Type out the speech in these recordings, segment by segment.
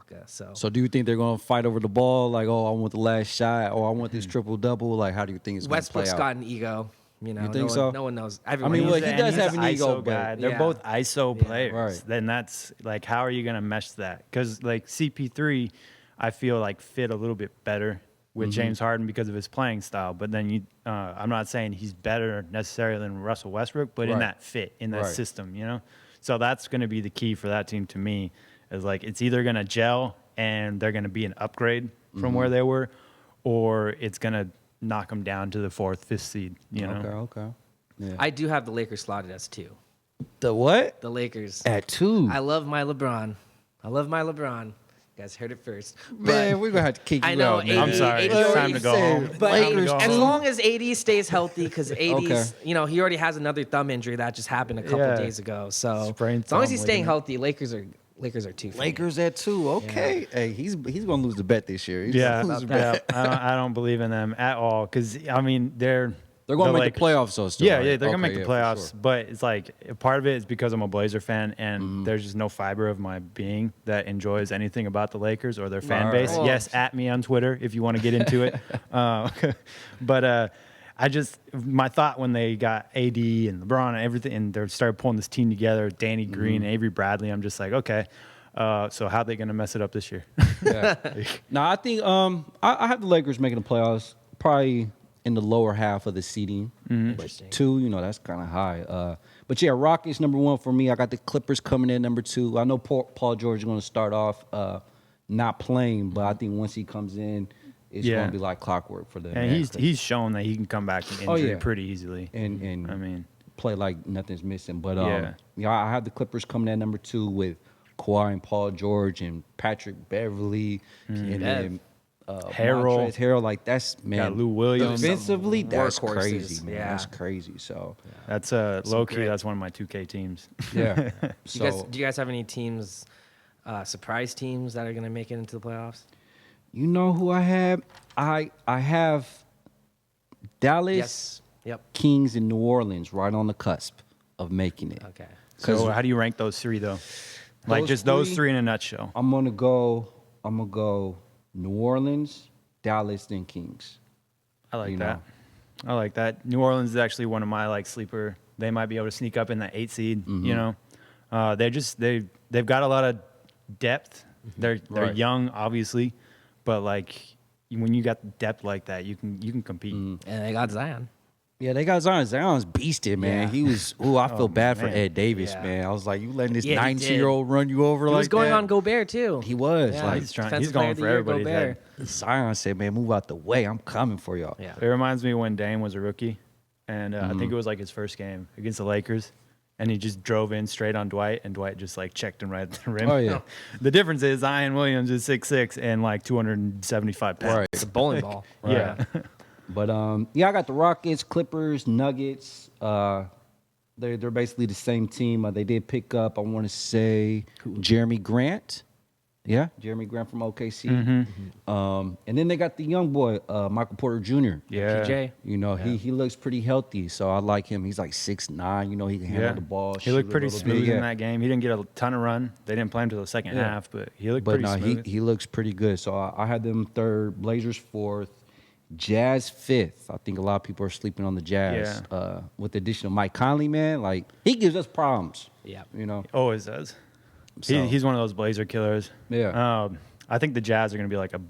Ibaka. So do you think they're going to fight over the ball? Like, oh, I want the last shot, or I want this triple double. Like, how do you think it's going to play Westbrook's out? got an ego. You know, think no so? One, no one knows. Everyone mean, knows well, that. he does he's have an ego, ISO guy. but They're Yeah. both ISO players. Right. Then that's like, how are you going to mesh that? Because like CP3, I feel like fit a little bit better with James Harden because of his playing style. But then I'm not saying he's better necessarily than Russell Westbrook, but in Right. that fit, in that Right. system, you know? So that's going to be the key for that team to me is like, it's either going to gel and they're going to be an upgrade from where they were, or it's going to knock them down to the 4th, 5th seed, you know? Okay. Yeah. I do have the Lakers slotted as 2. The what? The Lakers. At 2. I love my LeBron. You guys heard it first. Man, we're going to have to kick you I know, out, man. I'm sorry. 80 It's time to go home. But Time to go as home. long as AD stays healthy, because AD's, Okay. you know, he already has another thumb injury that just happened a couple Yeah. days ago. So Sprained as long as thumb he's staying ligament. healthy, Lakers are 2. for me. Lakers at 2. Okay. Hey, he's going to lose the bet this year. He's Yeah, gonna lose the bet. I don't believe in them at all because I mean they're They're going to make Lakers. the playoffs, so still. Yeah, right? yeah, they're gonna Okay, make the yeah, for playoffs, sure. but it's like a part of it is because I'm a Blazer fan, and there's just no fiber of my being that enjoys anything about the Lakers or their fan All base. right. Well- Yes, at me on Twitter if you want to get into it. But I just my thought when they got AD and LeBron and everything, and they started pulling this team together, Danny Green, and Avery Bradley. I'm just like, okay, so how are they gonna mess it up this year? Yeah. No, I think I have the Lakers making the playoffs probably in the lower half of the seeding. Interesting. 2, you know, that's kind of high. But yeah, Rockets number 1 for me. I got the Clippers coming in number 2. I know Paul George is going to start off not playing, but I think once he comes in, it's Yeah. going to be like clockwork for them. And he's shown that he can come back from injury yeah. pretty easily. and I mean, play like nothing's missing. But Yeah. I have the Clippers coming in number 2 with Kawhi and Paul George and Patrick Beverly and then Harrell. Montrezl Harrell. Like that's man, Got Lou Williams. Defensively, that's Workhorses, crazy, man. yeah. That's crazy. So that's low key. great- That's one of my 2K teams. yeah. Do you guys have any teams, surprise teams that are going to make it into the playoffs? You know who I have? I have Dallas Yes. Yep. Kings and New Orleans right on the cusp of making it. Okay. So how do you rank those 3 though? Like Those just those three? 3 in a nutshell. I'm gonna go New Orleans, Dallas, then Kings. I like you that. know. I like that. New Orleans is actually one of my like sleeper. They might be able to sneak up in that 8 seed. Mm-hmm. You know, they've got a lot of depth. They're Right. young, obviously, but like when you got depth like that, you can compete. Mm-hmm. And they got Zion. Yeah, they got Zion. Zion's beasted, man. Yeah. He was. Ooh, I feel bad for man. Ed Davis, Yeah. man. I was like, you letting this Yeah, he did. 19-year-old run you over He like was going that? on Gobert too. He was Yeah, like He's trying. Defensive He's going Player of for the Year, everybody's head. Gobert. Zion said, "Man, move out the way. I'm coming for y'all." Yeah. It reminds me when Dame was a rookie, and I Mm-hmm. think it was like his first game against the Lakers, and he just drove in straight on Dwight, and Dwight just like checked him right at the rim. Oh, yeah. The difference is Zion Williams is 6'6" and like 275 pounds. Right. It's a bowling ball. Yeah. But yeah, I got the Rockets, Clippers, Nuggets. They're basically the same team. They did pick up, I want to say, Jeremy Grant. Yeah, Jeremy Grant from OKC. And then they got the young boy, Michael Porter Jr. Yeah. PJ. You know, he looks pretty healthy, so I like him. He's like 6'9". You know, he can handle the ball. He looked shoot a pretty little smooth bit, in yeah. that game. He didn't get a ton of run. They didn't play him to the second Yeah. half, but he looked But pretty no, smooth. he looks pretty good. So I had them 3rd, Blazers 4th, Jazz 5th. I think a lot of people are sleeping on the Jazz. With the addition of Mike Conley, man, like he gives us problems. Yeah. You know. Always does. So- He's one of those Blazer killers. Yeah. I think the Jazz are going to be like a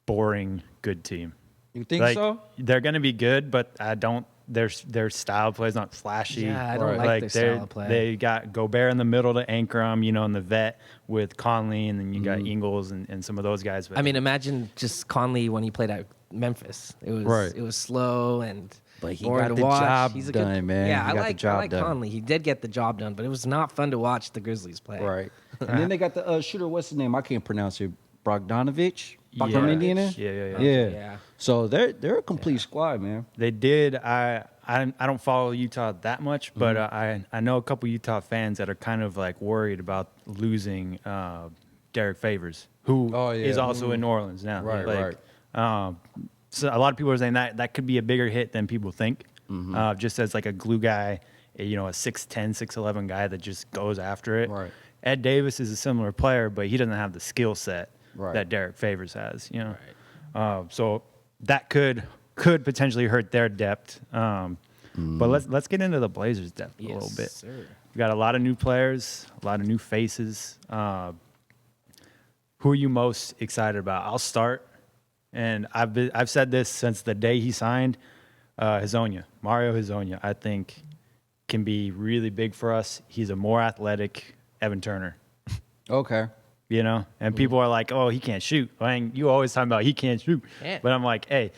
boring good team. You think Like, so? They're going to be good, but I don't. Their style of play is not flashy. Yeah, I don't Right. like their style of play. They got Gobert in the middle to anchor them, you know, in the vet with Conley, and then you got Ingles and some of those guys. But I mean, imagine just Conley when he played at Memphis. It was Right. it was slow and But he boring got to the watch. job He's a done, good, man. Yeah, He I got the like job done. Conley. He did get the job done, but it was not fun to watch the Grizzlies play. Right. And then they got the shooter. What's his name? I can't pronounce it. Bogdanovich from Yeah. Indiana. Yeah. Yeah. So they're a complete squad, man. they did. I don't follow Utah that much, but Mm-hmm. I know a couple Utah fans that are kind of like worried about losing Derek Favors, who is Oh, yeah. also in New Orleans now. Right, Like, so a lot of people are saying that could be a bigger hit than people think. Mm-hmm. Just as like a glue guy, you know, a 6'10", 6'11" guy that just goes after it. Right. Ed Davis is a similar player, but he doesn't have the skill set Right. that Derek Favors has. So that could potentially hurt their depth. But let's get into the Blazers' depth a little bit. Sir. We got a lot of new players, a lot of new faces. Who are you most excited about? I'll start, and I've said this since the day he signed. Mario Hezonja, I think can be really big for us. He's a more athletic Evan Turner. Okay. And people are like, "Oh, he can't shoot." You always talking about he can't shoot, Yeah. but I'm like, hey,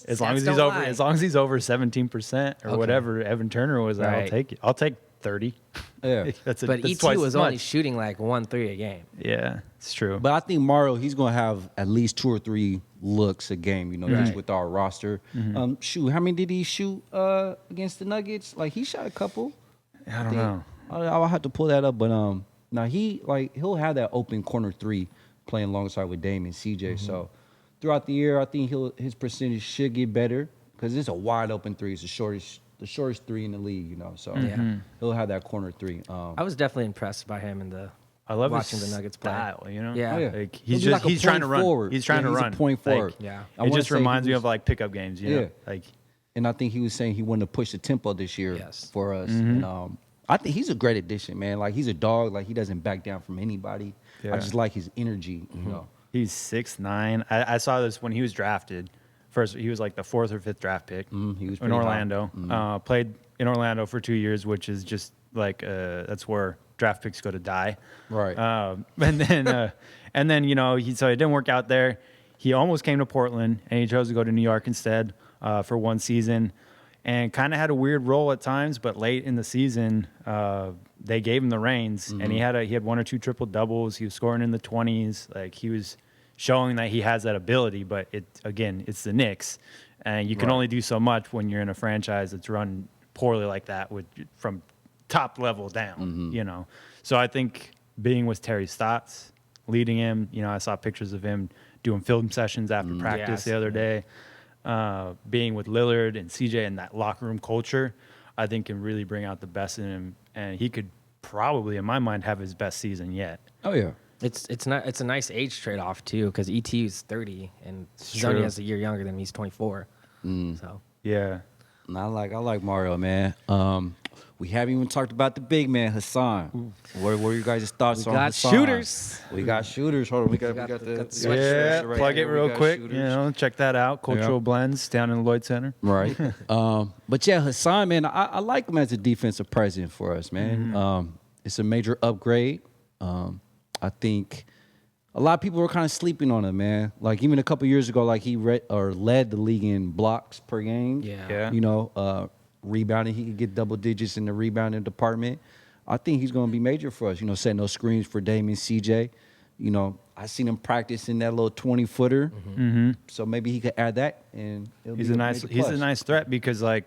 as long Stats as don't he's over, lie. as long as he's over 17% or Okay. whatever Evan Turner was, I'll Right. take it. I'll take 30. Yeah. That's But that's ET twice was as only much. shooting like 1-3 a game. Yeah, it's true. But I think Mario, he's gonna have at least 2 or 3 looks a game. Just Right. with our roster. Shoot, how many did he shoot against the Nuggets? Like he shot a couple. I don't know. I'll have to pull that up. But now he'll have that open corner 3 playing alongside with Dame and CJ. So throughout the year, I think his percentage should get better because it's a wide open 3. It's the shortest 3 in the league. So he'll have that corner 3. I was definitely impressed by him in the I love watching his the Nuggets play. style. Yeah. Oh, yeah. Like He'll he's be just like a he's trying point to run. forward. He's trying Yeah, to he's a run. point Like, forward. Yeah. I It wanna just say he reminds me was- of like pickup games. Yeah. Like And I think he was saying he wanted to push the tempo this year Yes. for us. And I think he's a great addition, man. Like he's a dog. Like he doesn't back down from anybody. Yeah. I just like his energy. he's 6'9". I saw this when he was drafted. First, he was like the 4th or 5th draft pick He was in pretty high. Orlando. Played in Orlando for 2 years, which is just like that's where draft picks go to die. Right. And then so it didn't work out there. He almost came to Portland, and he chose to go to New York instead for 1 season, and kind of had a weird role at times. But late in the season, they gave him the reins, and he had 1 or 2 triple doubles. He was scoring in the 20s. Like he was showing that he has that ability. But it's the Knicks, and you can only do so much when you're in a franchise that's run poorly like that from top level down. So I think being with Terry Stotts, leading him, I saw pictures of him doing film sessions after practice Yes. the other day. Being with Lillard and CJ and that locker room culture, I think can really bring out the best in him, and he could probably, in my mind, have his best season yet. Oh yeah. It's a nice age trade off too because ET is 30 and true. Zonia is a year younger than me. He's 24. So Yeah. And I like Mario, man. We haven't even talked about the big man, Hassan. What are you guys' thoughts We on got Hassan? shooters. We got shooters. Hold on, we got got the the sweatshirt Yeah, right plug here. it We real got quick. shooters. Check that out. Cultural Blends down in the Lloyd Center. Right. But yeah, Hassan, man, I like him as a defensive presence for us, man. It's a major upgrade. I think a lot of people were kind of sleeping on him, man. Like even a couple years ago, like he led the league in blocks per game. Yeah. Rebounding, he could get double digits in the rebounding department. I think he's going to be major for us. Setting those screens for Dame and CJ. I seen him practice in that little 20-footer. So maybe he could add that, and it'll He's be a nice major he's a plus. nice threat because like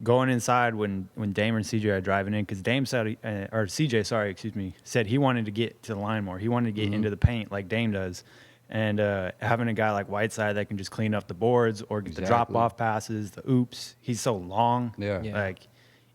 going inside when Dame and CJ are driving in, because Dame said or CJ, sorry, excuse me, said he wanted to get to the line more. He wanted to get into the paint like Dame does. And having a guy like Whiteside that can just clean up the boards or get the Exactly. drop off passes, the oops. He's so long. Yeah. Yeah. Like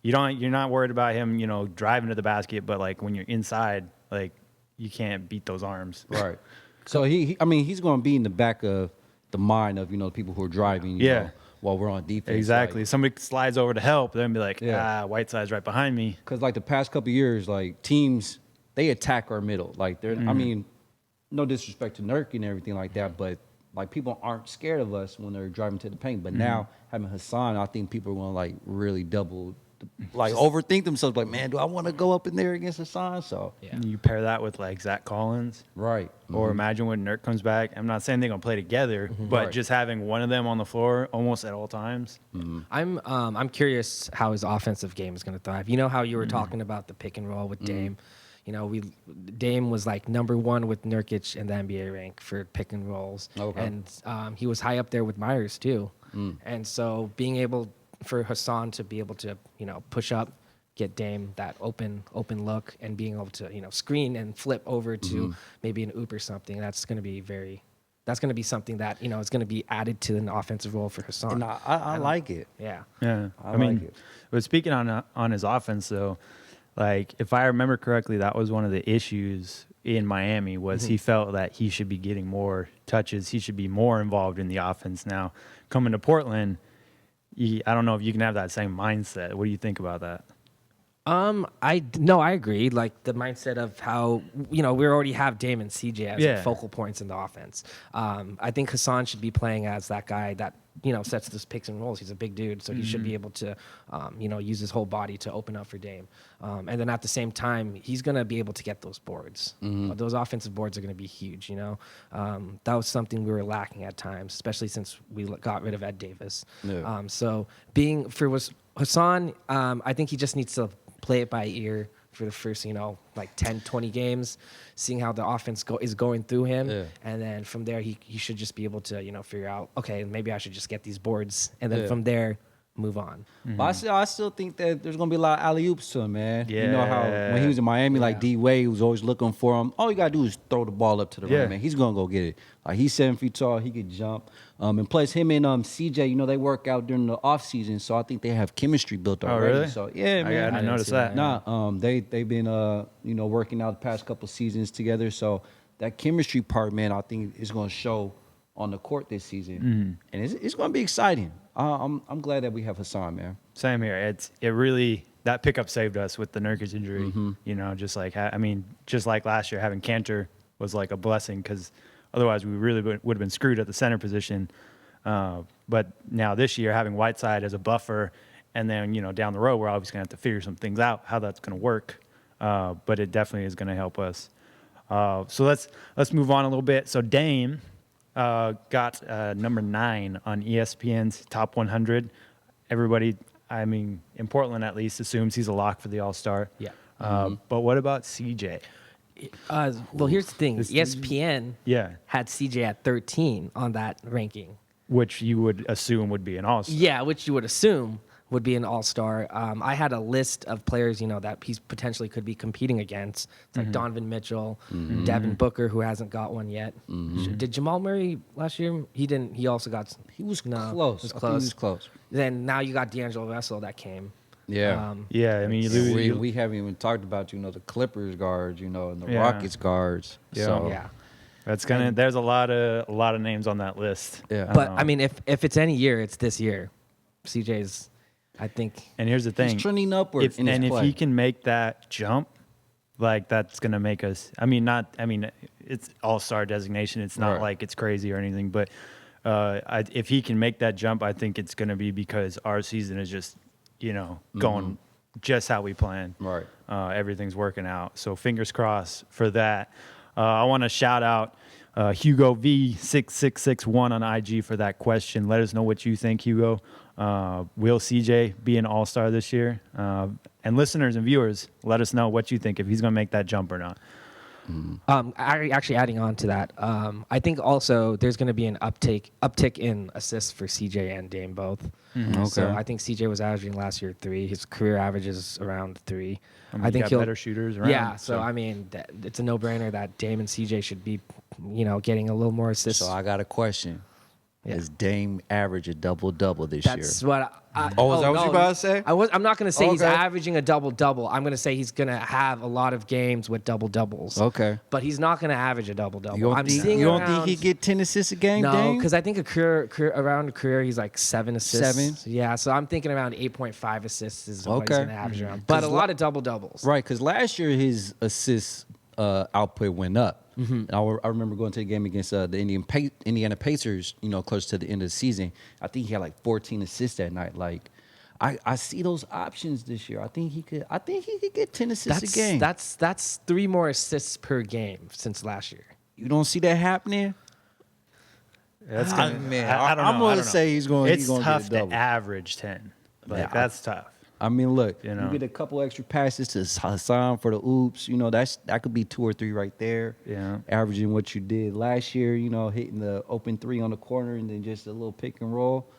you're not worried about him, driving to the basket, but like when you're inside, like you can't beat those arms. Right. So he's going to be in the back of the mind of the people who are driving. Yeah. While we're on defense. Exactly. Somebody slides over to help, then be like, Yeah. Whiteside's right behind me. Because like the past couple of years, like teams they attack our middle. Like they're. I mean, no disrespect to Nurk and everything like that, but like people aren't scared of us when they're driving to the paint. But now having Hassan, I think people are going to like really overthink themselves. Like, man, do I want to go up in there against Hassan? So Yeah. You pair that with like Zach Collins. right. Or imagine when Nurk comes back. I'm not saying they're gonna play together, but Right. just having one of them on the floor almost at all times. I'm curious how his offensive game is going to thrive. You know how you were talking about the pick and roll with Dame. Dame was like number 1 with Nurkic in the NBA rank for pick and rolls, Okay. and he was high up there with Myers too. And so being able for Hassan to be able to push up, get Dame that open look, and being able to screen and flip over to maybe an oop or something, that's going to be something that is going to be added to an offensive role for Hassan. And I like it. Yeah. Yeah, I I mean, like it. but speaking on his offense though, like if I remember correctly, that was one of the issues in Miami was he felt that he should be getting more touches. He should be more involved in the offense. Now, coming to Portland, I don't know if you can have that same mindset. What do you think about that? I agree. Like the mindset of how we already have Dame and CJ as Yeah. focal points in the offense. I think Hassan should be playing as that guy that sets those picks and rolls. He's a big dude, so he should be able to use his whole body to open up for Dame. And then at the same time, he's gonna be able to get those boards. Those offensive boards are gonna be huge. That was something we were lacking at times, especially since we got rid of Ed Davis. Yeah. So was Hassan, I think he just needs to play it by ear for the first, like 10, 20 games, seeing how the offense is going through him. Yeah. And then from there, he should just be able to, figure out, okay, maybe I should just get these boards. And then Yeah. from there, move on. But I still think that there's gonna be a lot of alley oops to him, man. You know how Yeah. when he was in Miami, like Yeah. D Wade was always looking for him. All you gotta do is throw the ball up to the Yeah. rim, man. He's gonna go get it. Like he's 7 feet tall, he could jump. And plus him and CJ, they work out during the off season, so I think they have chemistry built Oh, already. really? So yeah, I man. didn't didn't notice see that. that. Nah, they've been working out the past couple seasons together. So that chemistry part, man, I think is gonna show on the court this season, and it's gonna be exciting. I'm glad that we have Hassan, man. Same here. It really that pickup saved us with the Nurkic injury. Just like last year, having Cantor was like a blessing because otherwise we really would have been screwed at the center position. But now this year, having Whiteside as a buffer, and then down the road, we're obviously gonna have to figure some things out how that's gonna work. But it definitely is gonna help us. So let's move on a little bit. So Dame got number 9 on ESPN's Top 100. Everybody, in Portland at least, assumes he's a lock for the All-Star. Yeah. But what about CJ? Well, here's the thing. ESPN Yeah, had CJ at 13 on that ranking. which you would assume would be an All-Star. Yeah, which you would assume would be an all-star. I had a list of players, that he potentially could be competing against. It's like Donovan Mitchell, Devin Booker, who hasn't got one yet. Did Jamal Murray last year? He didn't. He also got. He was no, close. He was I think close. he was close. Then now you got D'Angelo Russell that came. Yeah. Yeah, you lose. We haven't even talked about the Clippers guards, and the Yeah. Rockets guards. Yeah. So, Yeah. That's gonna. There's a lot of names on that list. Yeah. But if it's any year, it's this year. CJ's, I think. And here's the thing. he's trending upward If in his if play. he can make that jump, like that's gonna make us. It's All-Star designation. It's not Right. like it's crazy or anything. But if he can make that jump, I think it's gonna be because our season is just going just how we planned. Right. Everything's working out. So fingers crossed for that. I want to shout out Hugo V6661 on IG for that question. Let us know what you think, Hugo. Will CJ be an all-star this year? And listeners and viewers, let us know what you think, if he's going to make that jump or not. Actually, adding on to that, I think also there's going to be an uptick in assists for CJ and Dame both. So Okay. I think CJ was averaging last year 3. His career average is around 3. I think you got he'll better shooters around. Yeah, so it's a no-brainer that Dame and CJ should be, getting a little more assists. So I got a question. Yeah. Is Dame average a double-double this That's year? what I Oh, is that what you about to say? I'm not going to say he's Okay. averaging a double-double. I'm going to say he's going to have a lot of games with double-doubles. Okay. But he's not going to average a double-double. You don't I'm think, seeing you don't around, think he get 10 assists a game, No, Dame? because I think around a career he's like 7 assists. 7? Yeah, so I'm thinking around 8.5 assists is what he's Okay. going to average around. But a lot of double-doubles. Right, because last year his assist output went up. Mm-hmm. And I remember going to the game against the Indiana Pacers, close to the end of the season. I think he had like 14 assists that night. Like, I see those options this year. I think he could get 10 assists a game. That's 3 more assists per game since last year. You don't see that happening? That's I gonna, mean, I don't know. I'm gonna I don't know. say he's gonna It's get a tough to double. average 10. Like Yeah, that's tough. I mean, look, You you, know. get a couple extra passes to Hassan for the oops. That could be 2 or 3 right there. Yeah. Averaging what you did last year, hitting the open 3 on the corner and then just a little pick and roll.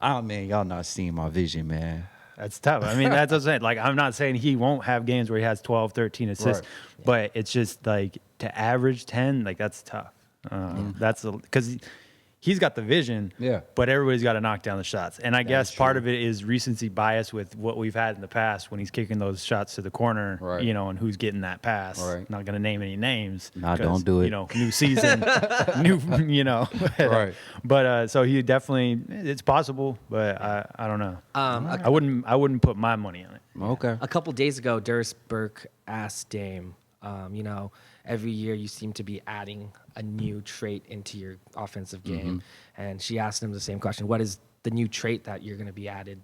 Oh, man, y'all not seeing my vision, man. That's tough. That's what I'm saying. Like, I'm not saying he won't have games where he has 12, 13 assists, Right. but it's just like to average 10, like that's tough. That's because he's got the vision, Yeah. but everybody's got to knock down the shots. And I guess part of it is recency bias with what we've had in the past when he's kicking those shots to the corner, Right. you know, and who's getting that pass. Right. Not going to name any names. Nah, 'cause, don't do it. You know, new season, new, you know. Right. But so he definitely, it's possible, but I don't know. I wouldn't put my money on it. Okay. A couple days ago, Darius Burke asked Dame, you know, every year you seem to be adding a new trait into your offensive game. And she asked him the same question. What is the new trait that you're going to be added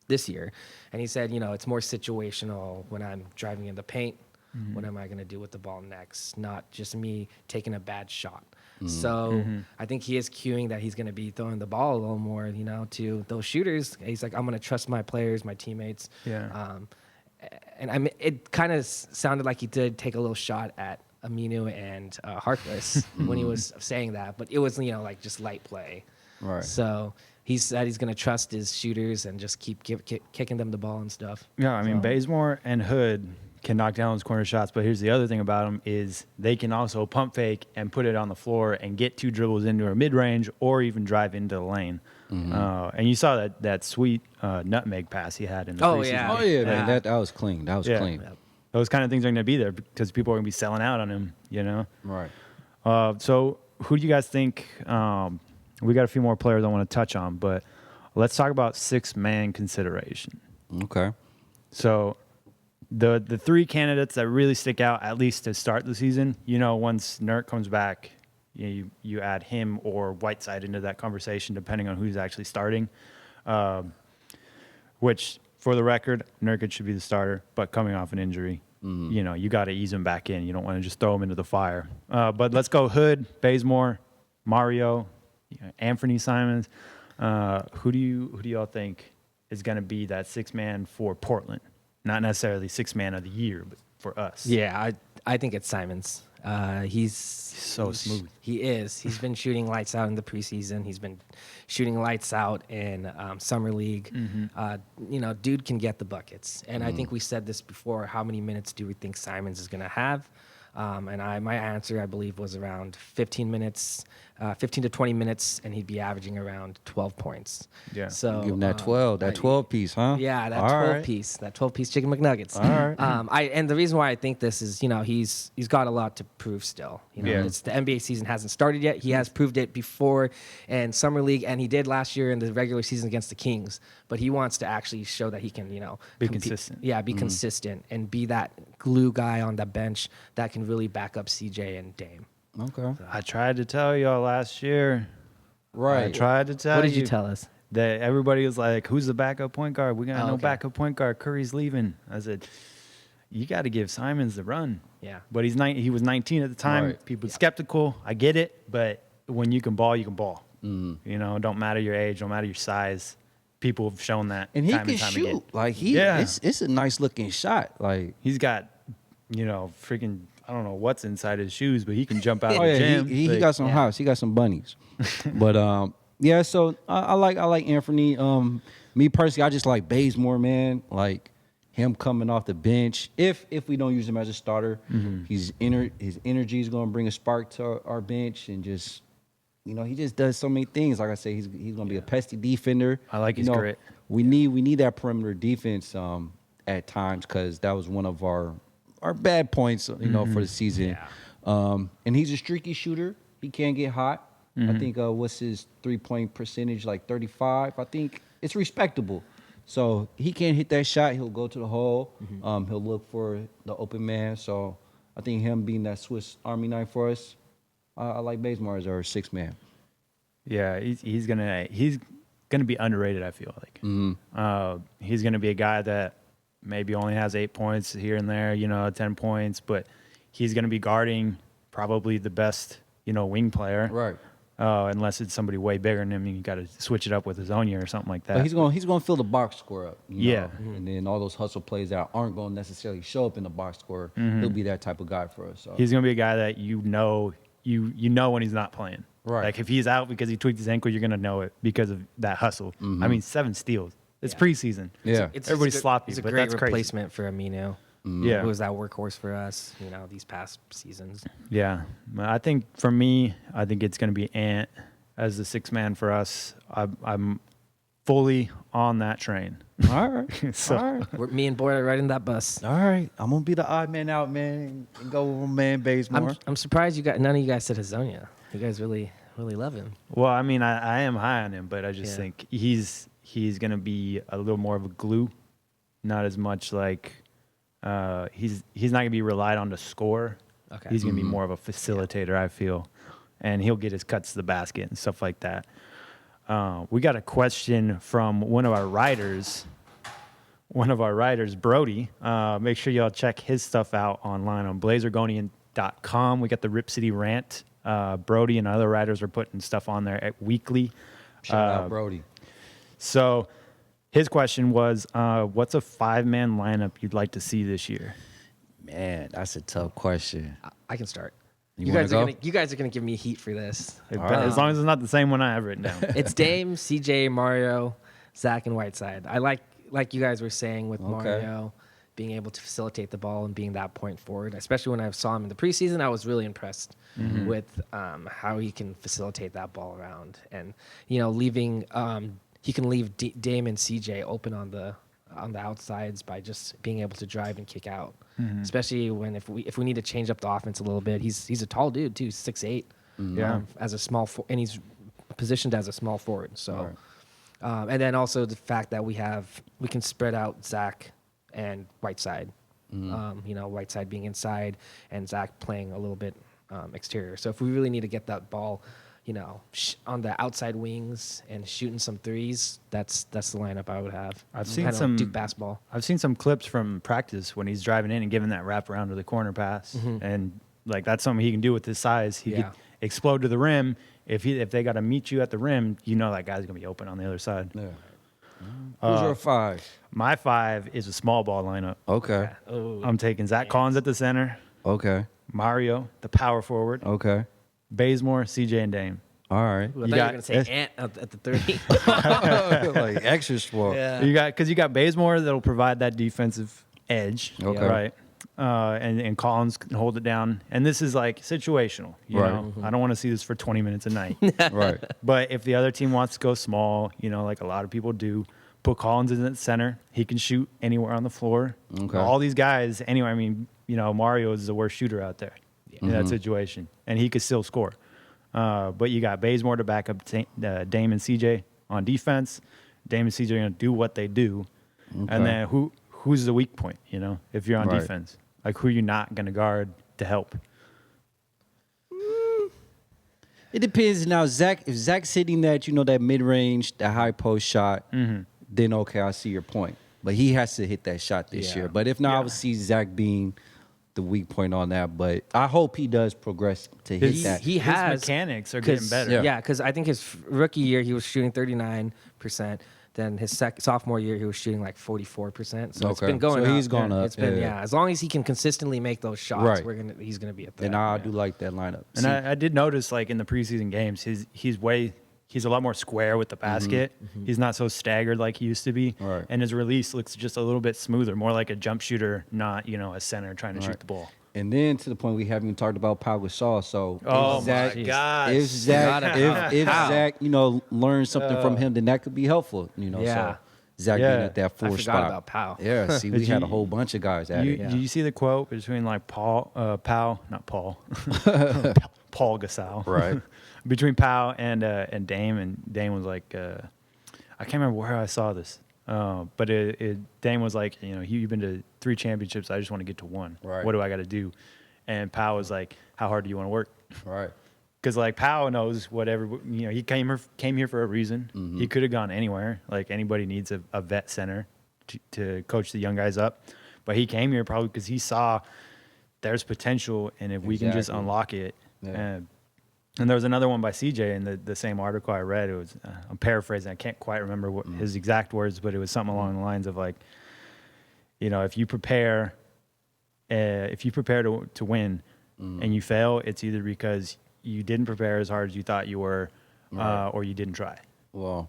this year? And he said, you know, it's more situational when I'm driving in the paint. What am I going to do with the ball next? Not just me taking a bad shot. So I think he is cueing that he's going to be throwing the ball a little more, you know, to those shooters. He's like, I'm going to trust my players, my teammates. Yeah. And I mean, it kind of sounded like he did take a little shot at Aminu and Harkless when he was saying that, but it was, you know, like just light play. Right. So he said he's going to trust his shooters and just keep kicking them the ball and stuff. Yeah, I mean, So- Bazemore and Hood can knock down those corner shots, but here's the other thing about them is they can also pump fake and put it on the floor and get 2 dribbles into a mid-range or even drive into the lane. And you saw that sweet nutmeg pass he had in the Oh, preseason. yeah. Oh yeah, man. Yeah. That was clean. That was Yeah. clean. Yep. Those kind of things are going to be there because people are going to be selling out on him, you know? Right. So who do you guys think? We got a few more players I want to touch on, but let's talk about 6-man consideration. Okay. So the 3 candidates that really stick out, at least to start the season, you know, once Nurk comes back, you add him or Whiteside into that conversation, depending on who's actually starting. Which, for the record, Nurkic should be the starter, but coming off an injury, you know, you got to ease him back in. You don't want to just throw him into the fire. But let's go Hood, Bazemore, Mario, Anthony Simons. Who do y'all think is going to be that 6-man for Portland? Not necessarily 6-man of the year, but for us. Yeah, I think it's Simons. He's so smooth. He is. He's been shooting lights out in the preseason. He's been shooting lights out in summer league. You know, dude can get the buckets. And I think we said this before. How many minutes do we think Simons is going to have? And my answer, I believe, was around 15 minutes, 15 to 20 minutes, and he'd be averaging around 12 points. Yeah. So Give him that 12 piece, huh? yeah, that All 12 right. piece, that 12 piece chicken McNuggets. All right. And the reason why I think this is, you know, he's got a lot to prove still. You know, Yeah. it's the NBA season hasn't started yet. He has proved it before in summer league, and he did last year in the regular season against the Kings. But he wants to actually show that he can, you know, Be compete- consistent. Yeah, be consistent and be that glue guy on the bench that can really back up CJ and Dame. Okay. I tried to tell y'all last year. I Right. tried to tell What did you tell us? that everybody was like, "Who's the backup point guard? We got Oh, no okay. backup point guard. Curry's leaving." I said, "You got to give Simons the run." Yeah. But he was 19 at the time. Right. People skeptical. I get it, but when you can ball, you can ball. You know, don't matter your age, don't matter your size. People have shown that. And he time can and time shoot. Again. Like Yeah. it's a nice looking shot. Like He's got, you know, freaking. I don't know what's inside his shoes, but he can jump out oh of the yeah, gym. he Like, got some yeah. house. He got some bunnies. But yeah, so I like Anthony. Me personally, I just like Bazemore, man. Like him coming off the bench. If we don't use him as a starter, his energy is going to bring a spark to our bench, and just, you know, he just does so many things. Like I say, he's going to be a pesky defender. I like You his know, grit. We need that perimeter defense at times, because that was one of our bad points, you know, for the season. And he's a streaky shooter. He can get hot. I think what's his 3-point percentage, like 35. I think it's respectable. So he can't hit that shot. He'll go to the hole. He'll look for the open man. So I think him being that Swiss Army knife for us, I like Bazemore as our 6-man. Yeah, he's gonna be underrated. I feel like he's gonna be a guy that maybe only has 8 points here and there, you know, 10 points, but he's gonna be guarding probably the best, you know, wing player, Right. Unless it's somebody way bigger than him, and you got to switch it up with Azonia or something like that. But he's gonna fill the box score up. You Yeah. know? And then all those hustle plays that aren't gonna necessarily show up in the box score, he'll be that type of guy for us. So. He's gonna be a guy that you know when he's not playing. Right. Like if he's out because he tweaked his ankle, you're gonna know it because of that hustle. I mean, 7 steals. It's preseason. Yeah. Everybody's sloppy, He's a but great that's crazy. replacement for Aminu. Yeah. Who was that workhorse for us, you know, these past seasons. Yeah, I think for me, I think it's going to be Ant, as the sixth man for us. I'm fully on that train. All right. So- All right. Me and Boyd are riding that bus. All right. I'm gonna be the odd man out, man, and go with my man Bazemore. I'm surprised none of you guys said Hazonia. You guys really love him. Well, I mean, I am high on him, but I just Yeah. think he's going to be a little more of a glue, not as much like he's not going to be relied on to score. Okay. He's going to be more of a facilitator, I feel, and he'll get his cuts to the basket and stuff like that. We got a question from one of our writers, Brody. Make sure y'all check his stuff out online on blazergonian.com. We got the Rip City Rant. Brody and other writers are putting stuff on there weekly. Shout out Brody. So his question was, what's a 5-man lineup you'd like to see this year? Man, that's a tough question. I can start. You You wanna guys are go? gonna you guys are gonna give me heat for this. As long as it's not the same one I have written down. It's Dame, CJ, Mario, Zach, and Whiteside. I like you guys were saying with Mario being able to facilitate the ball and being that point forward. Especially when I saw him in the preseason, I was really impressed with how he can facilitate that ball around, and leaving. He can leave Dame and CJ open on the outsides by just being able to drive and kick out. Especially if we need to change up the offense a little bit. He's a tall dude too, 6'8". Yeah. As a small and he's positioned as a small forward. So, and then also the fact that we can spread out Zach and Whiteside. Whiteside being inside and Zach playing a little bit exterior. So if we really need to get that ball, on the outside wings and shooting some threes, that's the lineup I would have. I've seen Kinda some Duke basketball. I've seen some clips from practice when he's driving in and giving that wrap around to the corner pass, and like that's something he can do with his size. He could explode to the rim. If they got to meet you at the rim, that guy's gonna be open on the other side. Yeah. Who's your 5? My 5 is a small ball lineup. Okay. I'm taking Zach Collins at the center, Okay. Mario, the power forward, Okay. Bazemore, CJ, and Dame. All right. I thought you were got- going to say Ant at the 30. Like extra sport. Yeah. You got Bazemore that'll provide that defensive edge, Okay. right? And Collins can hold it down. And this is like situational, you Right. know. I don't want to see this for 20 minutes a night. Right. But if the other team wants to go small, like a lot of people do, put Collins in the center. He can shoot anywhere on the floor. Okay. All these guys, anyway. I mean, Mario is the worst shooter out there in that situation, and he could still score. But you got Bazemore to back up Dame and CJ on defense. Dame and CJ are going to do what they do. Okay. And then who's the weak point, if you're on Right. defense? Like, who you're not going to guard to help? It depends now. Zach, if Zach's hitting that, that mid range, that high post shot, then okay, I see your point. But he has to hit that shot this Yeah. year. But if not, I would see Zach being the weak point on that. But I hope he does progress to hit His- that. He His has mechanics are getting better. Yeah, because I think his rookie year he was shooting 39%. Then his sophomore year he was shooting like 44%. So it's Okay. been going. So he's up. gone up, It's been yeah. As long as he can consistently make those shots, Right. he's gonna be a threat. And I yeah. do like that lineup. And I did notice, like in the preseason games, he's a lot more square with the basket. He's not so staggered like he used to be. Right. And his release looks just a little bit smoother, more like a jump shooter, not a center trying to shoot the ball. And then to the point we haven't even talked about Pau Gasol. So Oh if Zach, my gosh! if Zach, Forgot if about Pau. Zach, learns something from him, then that could be helpful. Yeah. So Zach Yeah. being at that I 4 forgot spot. about Pau. Yeah. See, we Did had you- a whole bunch of guys at it. Did you see the quote between like Paul Gasol, Right. between Pau and Dame, and Dame was like, I can't remember where I saw this, but Dame was like, you've been to 3 championships, I just want to get to 1. Right. What do I got to do? And Pau was like, how hard do you want to work? Right. Because like Pau knows whatever, he came here for a reason. He could have gone anywhere. Like anybody needs a vet center to coach the young guys up, but he came here probably because he saw there's potential, and if we can just Exactly. unlock it. Yeah. And there was another one by CJ in the same article I read. It was I'm paraphrasing. I can't quite remember what his exact words, but it was something along the lines of like, if you prepare to win and you fail, it's either because you didn't prepare as hard as you thought you were, or you didn't try. Well,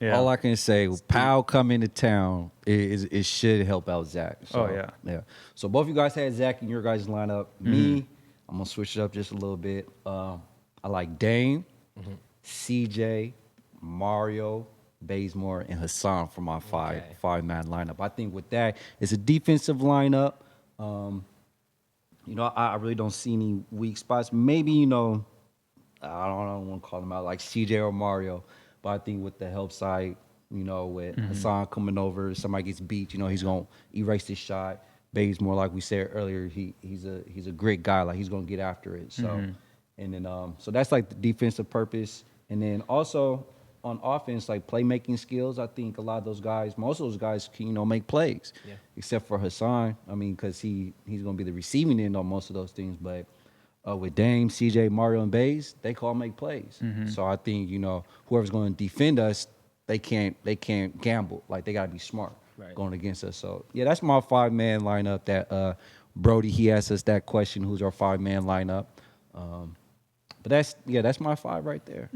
Yeah. all I can say, Powell coming to town, it should help out Zach. So, Oh, yeah. Yeah. So both you guys had Zach in your guys' lineup. Me, I'm going to switch it up just a little bit. I like Dame, CJ, Mario, Bazemore, and Hassan for my five-man lineup. I think with that, it's a defensive lineup. I really don't see any weak spots. Maybe, I don't want to call them out like CJ or Mario, but I think with the help side, with Hassan coming over, somebody gets beat, he's gonna erase the shot. Bazemore, like we said earlier, he's a great guy, like he's gonna get after it. So, and then so that's like the defensive purpose, and then also on offense, like playmaking skills. I think a lot of those guys, most of those guys, can make plays, except for Hassan. I mean, because he's gonna be the receiving end on most of those things, but. With Dame, CJ, Mario, and Baze, they can all make plays. So I think whoever's going to defend us, they can't gamble. Like they got to be smart going against us. So yeah, that's my 5-man lineup. That Brody, he asked us that question: who's our 5-man lineup? But that's my 5 right there.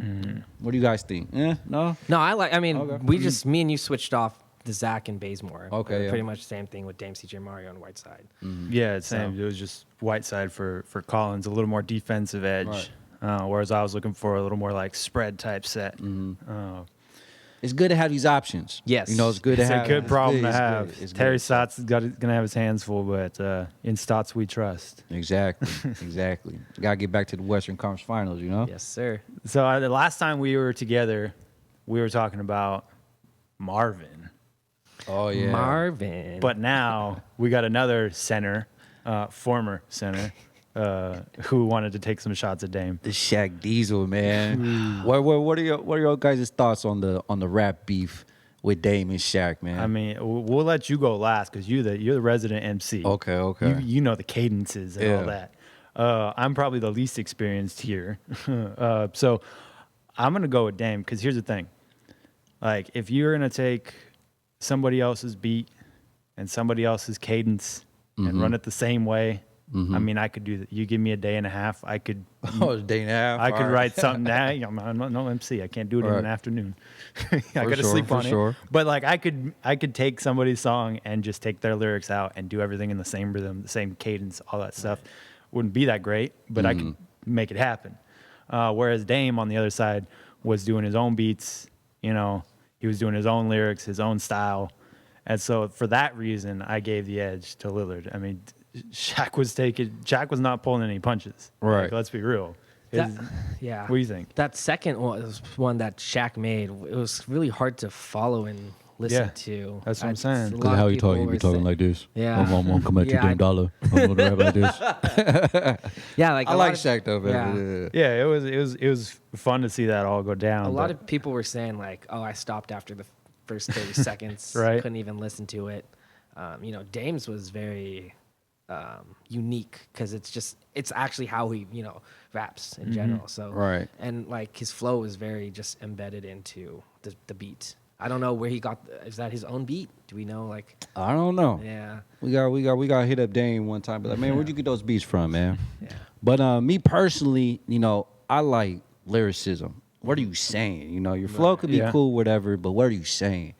What do you guys think? No. No, I mean, Okay. me and you switched off the Zach and Bazemore. Okay, yeah. Pretty much the same thing with Dame, CJ, Mario, and Whiteside. Yeah, it's same. It was just Whiteside for Collins, a little more defensive edge, whereas I was looking for a little more like spread type set. It's good to have these options. Yes. It's good to It's have. a good problem to It's have. good. It's Terry good. Stotts is gonna have his hands full, but in Stotts we trust. Exactly. Got to get back to the Western Conference Finals. Yes, sir. So the last time we were together, we were talking about Marvin. Oh yeah. Marvin. But now we got another center, former center, who wanted to take some shots at Dame. The Shaq Diesel, man. What are your guys' thoughts on the rap beef with Dame and Shaq, man? I mean, we'll let you go last because you're the resident MC. Okay. You know the cadences and all that. I'm probably the least experienced here, so I'm gonna go with Dame because here's the thing: like if you're gonna take somebody else's beat and somebody else's cadence and run it the same way. I mean, I could do that. You give me a day and a half, I could. A day and a half. I could all right. write something down. I'm no MC. I can't do it in Right. an afternoon. I got to sure, sleep for on sure. it. But like, I could take somebody's song and just take their lyrics out and do everything in the same rhythm, the same cadence, all that stuff. Wouldn't be that great, but I could make it happen. Whereas Dame on the other side was doing his own beats. He was doing his own lyrics, his own style. And so for that reason, I gave the edge to Lillard. I mean, Shaq was not pulling any punches. Right. Like, let's be real. Yeah. What do you think? That second one was one that Shaq made. It was really hard to follow and listen Yeah, to. that's what I'm saying. a lot of people were saying- like this. Yeah. I'm coming Yeah, I- Dollar. I'm gonna rap like this. Yeah, like I a like lot of- Shaq though, man. Yeah. Yeah, it was fun to see that all go down. A lot but- of people were saying like, "Oh, I stopped after the first 30 seconds. Right. Couldn't even listen to it." Dame's was very unique because it's actually how he raps in general. So Right. and like his flow is very just embedded into the beat. I don't know where he got. Is that his own beat? Do we know? Like, I don't know. yeah, We got hit up Dame one time, but like, man, where'd you get those beats from, man? yeah. But me personally, I like lyricism. What are you saying? Your flow could be Yeah. cool, whatever, but what are you saying?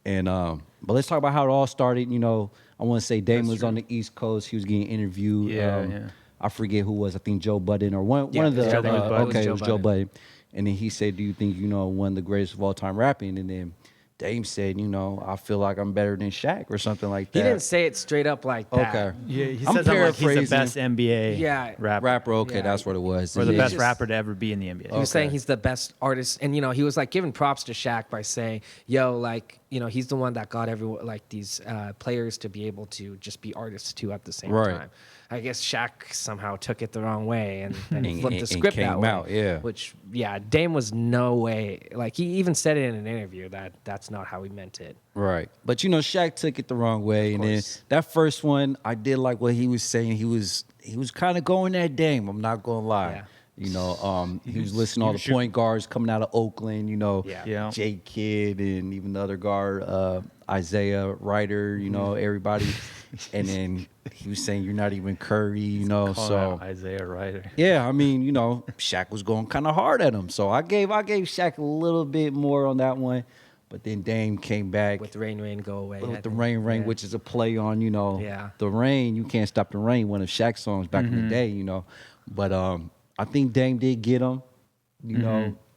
And but let's talk about how it all started. I want to say Dame was on the East Coast. He was getting interviewed. Yeah. I forget who it was. I think Joe Budden or one Yeah, of the. it was Joe Budden. Okay, it was Joe Budden. Budden. And then he said, "Do you think one of the greatest of all time rapping?" And then Dame said, I feel like I'm better than Shaq or something like that. He didn't say it straight up like that. Okay. Yeah, he I'm said something like he's the paraphrasing. best NBA Yeah. rapper. Okay, Yeah. that's what it was. Or the Yeah. best just- rapper to ever be in the NBA. He was saying he's the best artist, and he was like giving props to Shaq by saying, "Yo, like he's the one that got everyone like these players to be able to just be artists too at the same Right. time." I guess Shaq somehow took it the wrong way and And- flipped the and script that came way. out, yeah. Which Dame was no way. Like he even said it in an interview that that's not how he meant it. Right. But Shaq took it the wrong way. And then course. that first one, I did like what he was saying. He was kind of going at Dame. I'm not gonna lie. Yeah. He was listing all the point guards coming out of Oakland, Yeah. Jay Kidd and even the other guard, Isaiah Ryder, everybody. And then he was saying you're not even Curry, Calling so out Isaiah Ryder. yeah, I mean, Shaq was going kind of hard at him. So I gave Shaq a little bit more on that one. But then Dame came back With Rain Rain Go Away. I with the think. Rain, Yeah. which is a play on, Yeah. the rain. You can't stop the rain. One of Shaq's songs back in the day, But I think Dame did get him.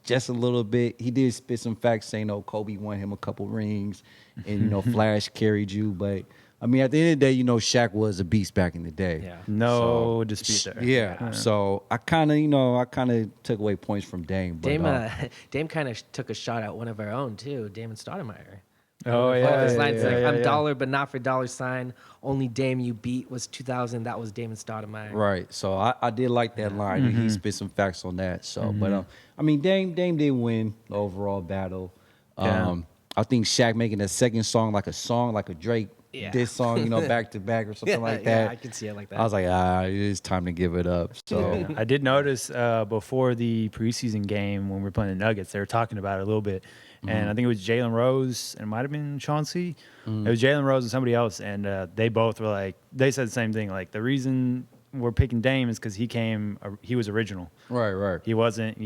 just a little bit. He did spit some facts saying, "Oh, Kobe won him a couple rings, and Flash carried you." But I mean, at the end of the day, Shaq was a beast back in the day. Yeah. No dispute there. Yeah. So I kind of took away points from Dame. But, Dame kind of took a shot at one of our own too, Damon Stoudemire. Oh, One of his yeah. lines like, "I'm yeah. dollar, but not for dollar sign. Only Dame you beat was 2000. That was Damon Stoudemire." Right. So I did like that line. He spit some facts on that. So, but I mean, Dame did win the overall battle. Yeah. I think Shaq making a second song like a Drake Yeah. diss song, back to back or something like that. Yeah, I can see it like that. I was like, it is time to give it up. So I did notice before the preseason game when we were playing the Nuggets, they were talking about it a little bit. And I think it was Jalen Rose and it might have been Chauncey. It was Jalen Rose and somebody else. And they both were like, they said the same thing. Like, the reason we're picking Dame is because he was original. right. He wasn't,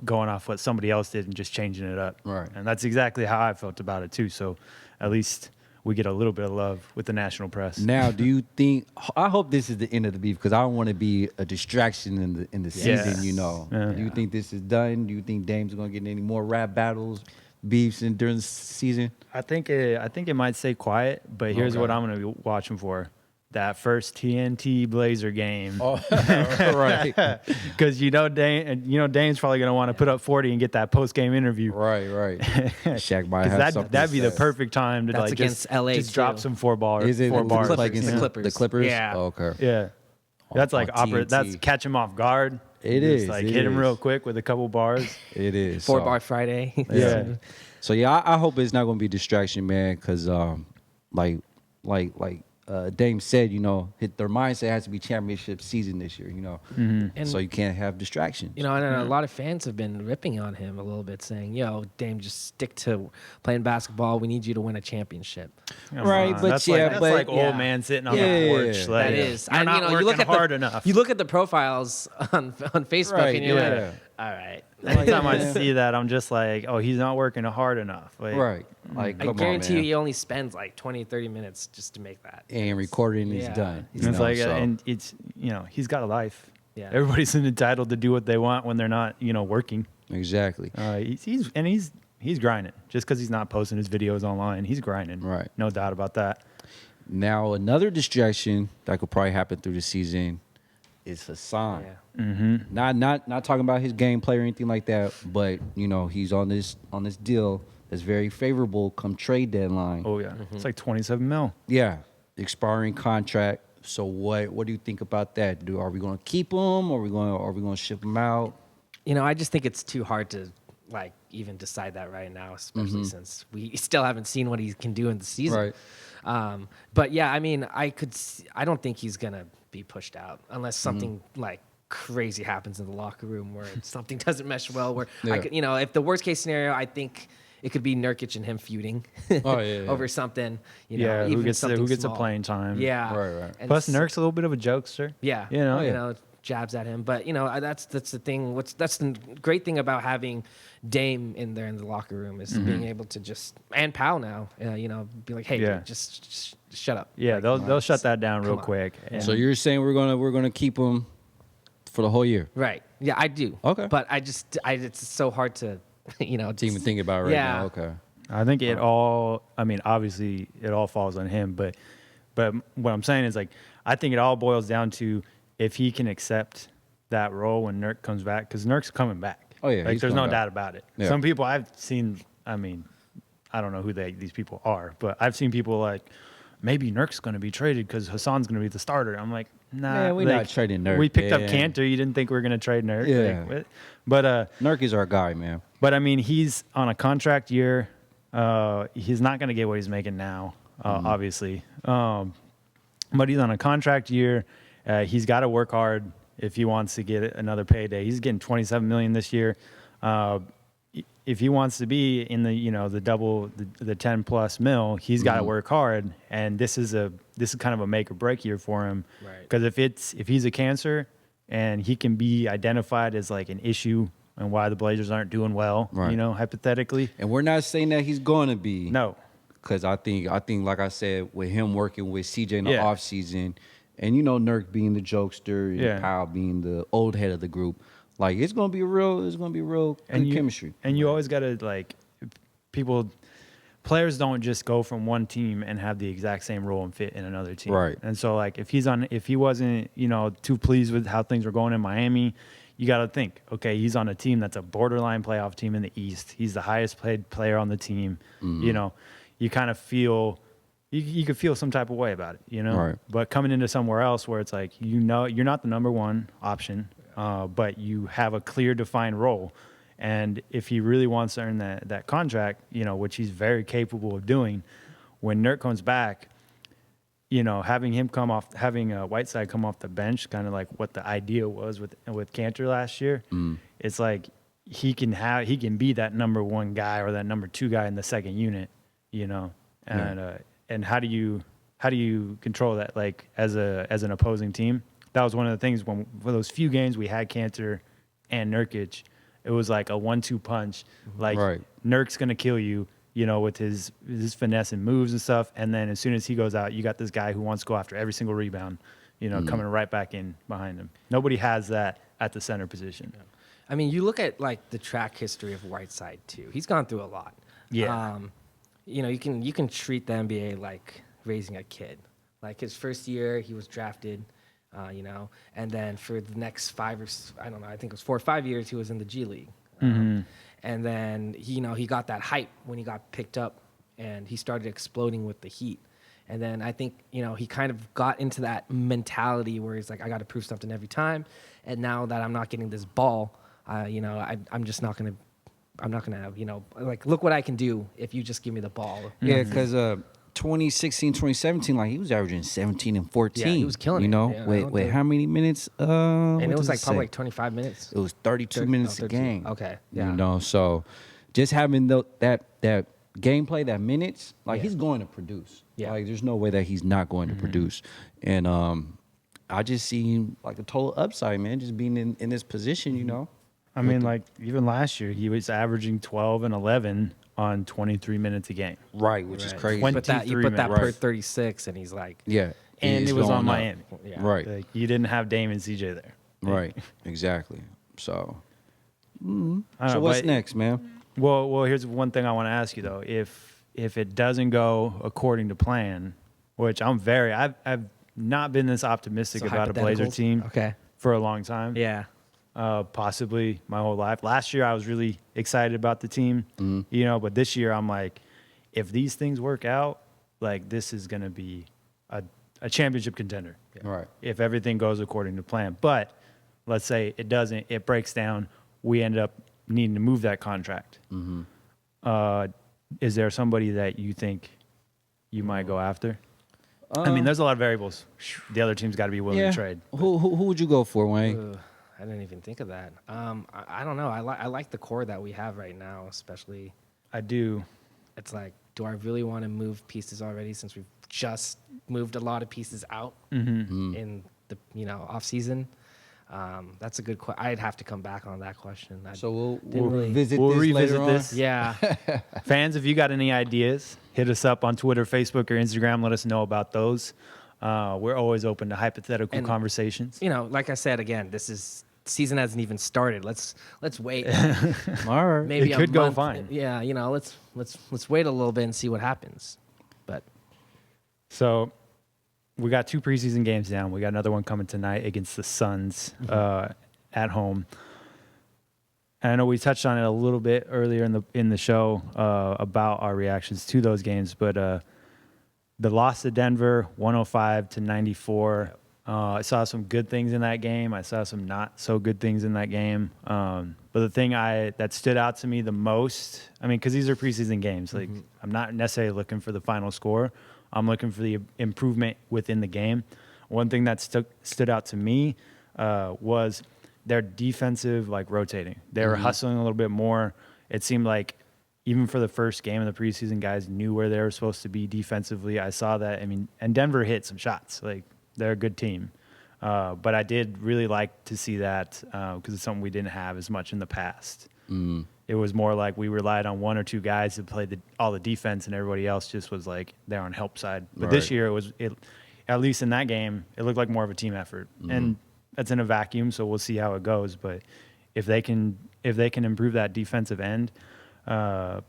going off what somebody else did and just changing it up. Right. And that's exactly how I felt about it too. So at least we get a little bit of love with the national press. Now, do you think? I hope this is the end of the beef because I don't want to be a distraction in the season. Yeah. Do you think this is done? Do you think Dame's going to get any more rap battles, beefs during the season? I think it might stay quiet, but here's Okay. what I'm going to be watching for. That first TNT Blazer game. Oh, right, Because Dame's probably going to want to put up 40 and get that post-game interview. right. Shaq might have something. That'd to be the say. perfect time to That's like against just, LA just drop too. some four bars. Is it four the bars. Clippers? Like, The Clippers. Clippers? Yeah. Oh, okay. Yeah. That's like on TNT. that's catch him off guard. It Just is, like it hit him is. real quick with a couple bars. It is 4-bar Friday. Yeah. So yeah, I hope it's not going to be a distraction, man. Because like Dame said, their mindset has to be championship season this year. And So you can't have distractions. and a lot of fans have been ripping on him a little bit, saying, "Yo, Dame, just stick to playing basketball. We need you to win a championship." Come Right, on. but that's yeah, like, that's but- like yeah. old man sitting on Yeah, the porch. Like, That is. You're not you look working at hard enough. You look at the profiles on Facebook, Right, and you're yeah. like, "All right." Anytime I see that, I'm just like, oh, he's not working hard enough. Like, Right. Like, I come guarantee on, you, man. he only spends like 20, 30 minutes just to make that. And recording is Yeah. done. And it's like, so- and it's he's got a life. Yeah. Everybody's entitled to do what they want when they're not, working. exactly. He's grinding. Just because he's not posting his videos online, he's grinding. Right. No doubt about that. Now another distraction that could probably happen through the season is Hassan. Yeah. Not talking about his gameplay or anything like that, but he's on this deal that's very favorable come trade deadline. Oh yeah, it's like 27 mil. Yeah, expiring contract. So what do you think about that? Are we going to keep him? Or are we going to ship him out? I just think it's too hard to even decide that right now, especially since we still haven't seen what he can do in the season. Right. But yeah, I mean, I don't think he's gonna be pushed out unless something like crazy happens in the locker room where something doesn't mesh well. Where I Yeah. could, if the worst case scenario, I think it could be Nurkic and him feuding Oh, yeah. over something. Yeah, even who gets something a small. playing time? Yeah, Right. And Plus, Nurk's a little bit of a jokester. yeah, jabs at him. But that's the thing. That's the great thing about having Dame in there in the locker room is being able to just and Powell now, be like, hey, Yeah. dude, just shut up. Yeah, Like, they'll shut that down real Come on. quick. And So you're saying we're gonna keep him for the whole year? right. Yeah, I do. Okay. But it's so hard to, To even think about it right Yeah. now. Okay. I think it all. I mean, obviously, it all falls on him. But what I'm saying is, like, I think it all boils down to if he can accept that role when Nurk comes back, because Nurk's coming back. Oh, yeah, like he's there's no coming back. doubt about it. Yeah. Some people I've seen. I mean, I don't know who these people are, but I've seen people like maybe Nurk's going to be traded because Hassan's going to be the starter. I'm like, nah, Man, we're like, not trading Nurk, We picked up man. Cantor. You didn't think we were going to trade Nurk? Yeah. Like, but Nurk is our guy, man. But I mean, he's on a contract year. He's not going to get what he's making now, obviously. But he's on a contract year. He's got to work hard if he wants to get another payday. He's getting $27 million this year. If he wants to be in the double the 10 plus mil, he's got to work hard. And this is kind of a make or break year for him. Right. Because if he's a cancer and he can be identified as like an issue and why the Blazers aren't doing well, Right. Hypothetically. And we're not saying that he's going to be. No. Because I think, like I said, with him working with CJ in the Yeah. offseason, and Nurk being the jokester, and Yeah. Powell being the old head of the group, Like it's gonna be real good chemistry. And you always got to like players don't just go from one team and have the exact same role and fit in another team. Right. And so like if he wasn't, too pleased with how things were going in Miami, you got to think, okay, he's on a team that's a borderline playoff team in the East. He's the highest paid player on the team. You kind of feel you could feel some type of way about it, Right. But coming into somewhere else where it's like, you're not the number one option, but you have a clear defined role. And if he really wants to earn that contract, which he's very capable of doing, when Nurk comes back, having Whiteside come off the bench, kind of like what the idea was with Cantor last year, it's like he can be that number one guy or that number two guy in the second unit, and how do you control that, like as an opposing team? That was one of the things for those few games we had Cantor and Nurkic. It was like a 1-2 punch. Like Right. Nurk's gonna kill you, with his finesse and moves and stuff. And then as soon as he goes out, you got this guy who wants to go after every single rebound, coming right back in behind him. Nobody has that at the center position. Yeah. I mean, you look at like the track history of Whiteside too. He's gone through a lot. Yeah. You can treat the NBA like raising a kid. Like his first year, he was drafted. And then for the next I think it was 4 or 5 years, he was in the G League. And then, he got that hype when he got picked up and he started exploding with the Heat. And then I think, he kind of got into that mentality where he's like, I got to prove something every time. And now that I'm not getting this ball, I'm just not going to, like, look what I can do if you just give me the ball. Yeah, because 2016, 2017, like he was averaging 17 and 14. Yeah, he was killing it. Yeah, wait, how many minutes? And it was like probably like 25 minutes. It was 32 minutes a 13. game. Okay, yeah. So just having that gameplay, that minutes, like Yeah. he's going to produce. Yeah. Like there's no way that he's not going to produce. And I just see him like a total upside, man, just being in this position, I mean, like even last year, he was averaging 12 and 11 on 23 minutes a game. Right, which is crazy. But you 23 put that minutes. per 36, and he's like, Yeah. And He's it was going on up. Miami. yeah. Right. Like, you didn't have Dame and CJ there. Right. Exactly. So I don't so know, what's but- next, man? Well, here's one thing I want to ask you though. If it doesn't go according to plan, which I've not been this optimistic So about a Blazer hypotheticals? team Okay. for a long time. Yeah. Possibly my whole life. Last year I was really excited about the team, but this year I'm like, if these things work out, like this is gonna be a championship contender. Right. If everything goes according to plan. But let's say it doesn't, it breaks down, we end up needing to move that contract. Is there somebody that you think you might go after? I mean, there's a lot of variables. The other team's got to be willing to trade. Who would you go for, Wayne? I didn't even think of that. I don't know. I like the core that we have right now, especially. I do. It's like, do I really want to move pieces already since we've just moved a lot of pieces out in the off season? That's a good question. I'd have to come back on that question. So didn't really- we'll revisit this. Yeah. Fans, if you got any ideas, hit us up on Twitter, Facebook, or Instagram. Let us know about those. We're always open to hypothetical And- conversations. Like I said again, season hasn't even started. Let's wait. All right. Maybe It a could go month. fine. Yeah, let's wait a little bit and see what happens. But So we got 2 preseason games down. We got another one coming tonight against the Suns at home. And I know we touched on it a little bit earlier in the show about our reactions to those games, but the loss to Denver, 105-94. I saw some good things in that game. I saw some not so good things in that game. But the thing that stood out to me the most, I mean, because these are preseason games, like I'm not necessarily looking for the final score. I'm looking for the improvement within the game. One thing that stood out to me was their defensive, like rotating. They were hustling a little bit more. It seemed like even for the first game of the preseason, guys knew where they were supposed to be defensively. I saw that. I mean, and Denver hit some shots. Like, they're a good team. But I did really like to see that because it's something we didn't have as much in the past. It was more like we relied on 1 or 2 guys to play all the defense, and everybody else just was like there on help side. But this Right. year, at least in that game, it looked like more of a team effort. And that's in a vacuum, so we'll see how it goes. But if they can improve that defensive end, I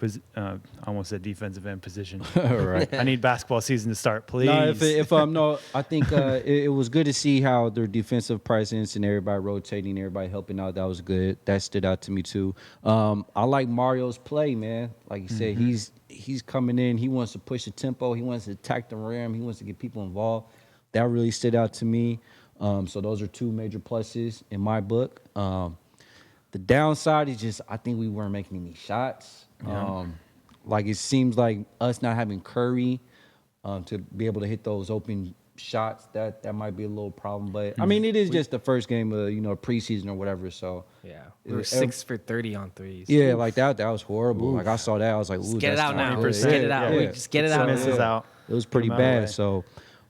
almost said defensive end position. Right. I need basketball season to start, please. No, no, I think it was good to see how their defensive presence and everybody rotating, everybody helping out. That was good. That stood out to me too. I like Mario's play, man. Like you said, he's coming in. He wants to push the tempo. He wants to attack the rim. He wants to get people involved. That really stood out to me. So those are two major pluses in my book. The downside is just I think we weren't making any shots. Like it seems like us not having Curry to be able to hit those open shots, that might be a little problem. But I mean, it is just the first game of preseason or whatever. So Yeah, we were 6 for 30 on threes. yeah, like that was horrible. Like I saw that, I was like, ooh, Get it that's out now. 20%. Just get it out. Yeah. Just get it out. Misses now. out. It was pretty Get 'em out of the way. bad. So,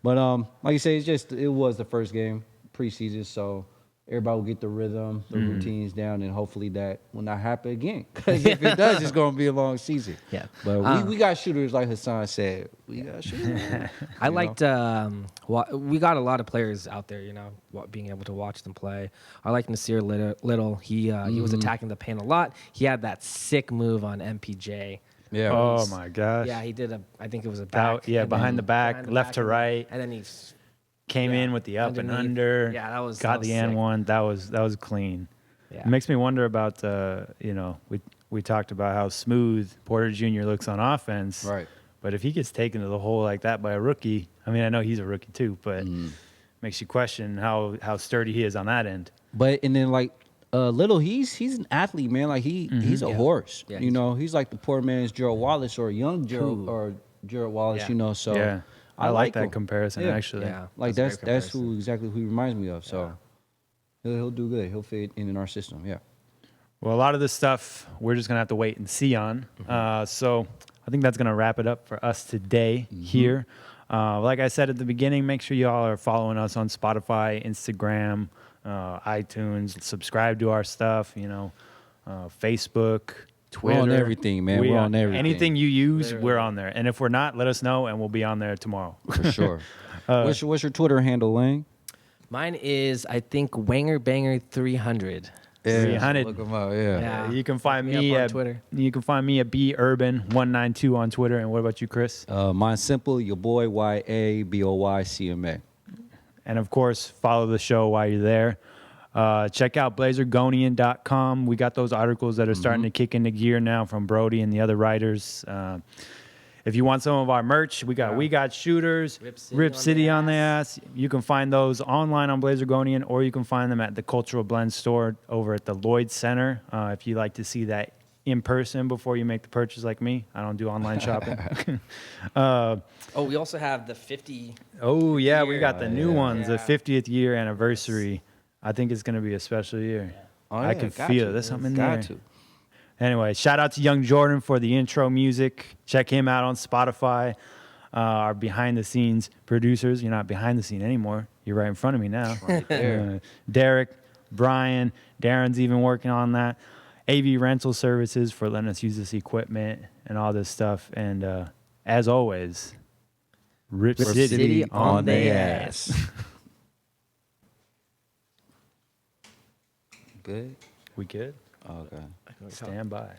but like you say, it was the first game preseason, so everybody will get the rhythm, the routines down, and hopefully that will not happen again. Because if it does, it's going to be a long season. Yeah. But we got shooters, like Hassan said. We got shooters. I liked. We got a lot of players out there. Being able to watch them play. I like Nasir Little. He was attacking the paint a lot. He had that sick move on MPJ. Yeah. Oh my gosh. Yeah, he did I think it was a back. Yeah, and behind then the back, behind the left back, to and right. and then he Came in with the up and underneath. under. Yeah, that was got the sick. and one. That was clean. Yeah. It makes me wonder about we talked about how smooth Porter Jr. looks on offense. Right. But if he gets taken to the hole like that by a rookie, I mean, I know he's a rookie too, but makes you question how sturdy he is on that end. But and then like Little, he's an athlete, man. Like he's a horse. Yeah, he's like the poor man's Gerald Wallace or young Gerald Wallace. Yeah. So Yeah. I like that him. comparison Yeah. actually. Yeah. Like That's a great that's comparison. exactly who he reminds me of. So he'll do good. He'll fit in our system. Yeah. Well, a lot of this stuff we're just gonna have to wait and see on. So I think that's gonna wrap it up for us today here. Like I said at the beginning, make sure y'all are following us on Spotify, Instagram, iTunes. Subscribe to our stuff. Facebook, Twitter. We're on everything, man. We're on everything. Anything you use, we're on there. And if we're not, let us know, and we'll be on there tomorrow. For sure. What's your Twitter handle, Lang? Mine is I think Wanger Banger 300. 300. Look him up. Yeah. Yeah. You can find Hit me me up on at Twitter. You can find me at burban192 on Twitter. And what about you, Chris? Mine's simple. Your boy YABOYCMA. And of course, follow the show while you're there. Check out blazergonian.com. We got those articles that are starting to kick into gear now from Brody and the other writers. If you want some of our merch, we got shooters, Rip City on the ass. You can find those online on Blazergonian, or you can find them at the Cultural Blend store over at the Lloyd Center. If you like to see that in person before you make the purchase, like me, I don't do online shopping. We also have the 50. Oh yeah, we got the new yeah. ones, the 50th year anniversary. I think it's gonna be a special year. Oh, I yeah, can got feel to. it. There's something in Got there. to. Anyway, shout out to Young Jordan for the intro music. Check him out on Spotify. Our behind the scenes producers. You're not behind the scene anymore. You're right in front of me now. Right there. Derek, Brian, Darren's even working on that. AV Rental Services for letting us use this equipment and all this stuff. And as always, Rip City on the ass. Good. We good? Okay. Stand by.